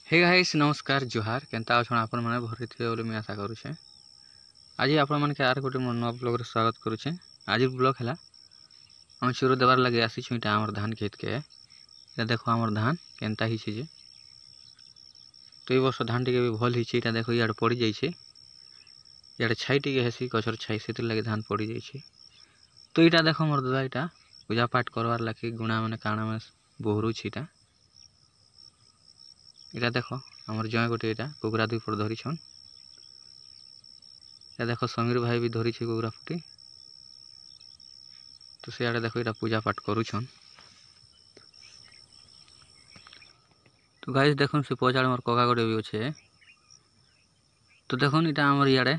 Hey guys नमस्कार जुहार केनता अछन आपन माने भरि थे बोली मैं आशा करू छे। आज आपन माने के आर गोटे मन ब्लॉग रे स्वागत करू छे। आज ब्लॉग हला हम शुरू देबार लगे आसी छुटा हमर धान खेत के ये देखो हमर धान केनता ही छे जे तो ई वर्ष धान टिके भी भल ही छे। देखो याड पड़ी जाई छे याड छाई टिके हेसी गछर छाई सेति लगे धान पड़ी जाई छे। तो इटा देखो हमर दादा इटा पूजा पाठ करवार लगे गुणा माने काना में बोहरू छीटा इटा देखो हमर जय गोटे इटा कुकुरा दुई पर धरी छन। या देखो समीर भाई भी धरी छे कुकुरा फुटी तो से आड़े देखो इटा पूजा पाठ करू छन। तो गाइस देखो से पछाड़ मोर कका गोटे भी छे। तो देखो इटा हमर याडे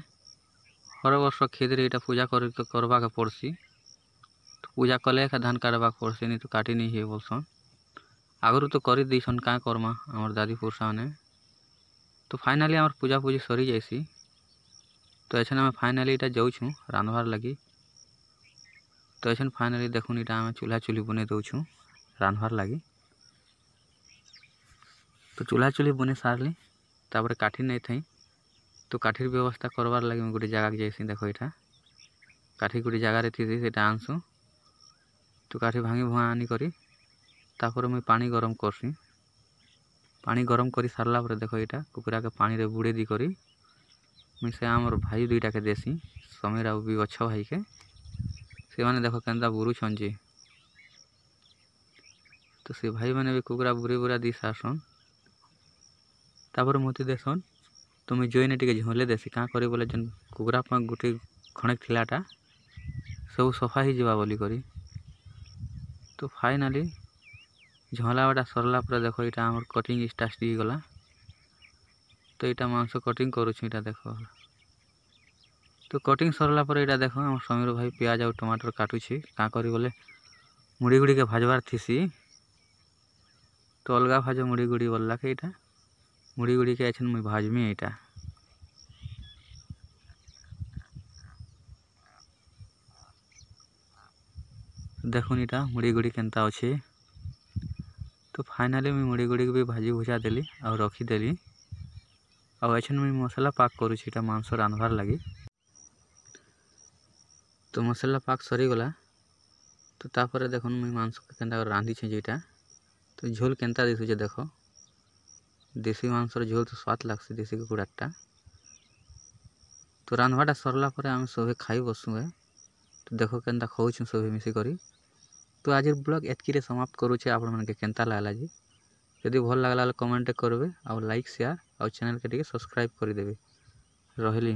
हर वर्ष खेत रे इटा पूजा करबा के पड़सी। तो पूजा कले का धान काटबा के पड़सी नहीं तो काटी नहीं हे बोलसन आगरू तो कर दीसन का करमा हमर दादी पुरसा ने। तो फाइनली हमर पूजा पूजी सरी जाइसी। तो ऐसे आम फाइनली इटा जाऊँ रांधवार लगी। तो ऐसे फाइनली देखुन इटा आम चूल्हा चुली बने दौछू रांधवार लगी। तो चूल्हा चुली बने सारली तापर काठी नहीं थी तो काठीर व्यवस्था करवार लगी मैं गोटे जगह जाइसी। देखो इटा काठी गोटे जगार थी से आनसु तो काठी भांगी भुआ आनी करी तापर मुई पानी गरम करसी। पानी गरम कर सारला पर देखो इटा कुकुरा के पानी रे बुड़े दी करी मुई से आमर भाई दुईटा के देसी समीर आउ भी अच्छ भाई के से माने देखो केनता बुरुछन जी। तो से भाई माने भी कुकुरा बुरी बुरा दी सारसन तापर मते देसन। तो मुई जोईने टिके झोले देसी का करी बोले जन कुकुरा पा गुटे खणेक थिलाटा सब सफा ही जीवा बोली करी। तो फाइनली झोला बाटा सरला पर देखो इटा हमर कटिंग स्टार्ट दी गला। तो इटा मांस कटिंग करूछु इटा देखो। तो कटिंग सरला पर इटा देखो हम समीर भाई प्याज और टमाटर काटुछि का करी बोले मुड़ी गुड़ी के भाजबार थीसी। तो अलगा भाज मुड़ी गुड़ी बोलला के इटा मुड़ी गुड़ी के एछन मुई भाजमी इटा। देखुन इटा मुड़ी गुड़ी केनता अच्छे। तो फाइनली मुई मुड़ी गुड़ी के भी भाजी भुजा देली और रखी देली और एछन मुई मसाला पाक करूछि इटा मांस रांधवार लगी। तो मसाला पाक सरी गला तो तापर देखुन मुई मांस के केनता रांधी छे जेटा। तो झोल केनता दिसुचे देखो देसी मांस झोल तो स्वाद लागसी देसी कुकुड़ाटा। तो रांधवाटा सरला पर आम सभे खाई बसु है। तो देखो केनता खाऊछु सभे मिसी करी। तो आज ब्लॉग एतकी समाप्त करूचे आपण मन के केनता लागला जी यदि भल लागला कमेंट करबे और लाइक शेयर और चैनल के टिके सब्सक्राइब कर देबे रहली।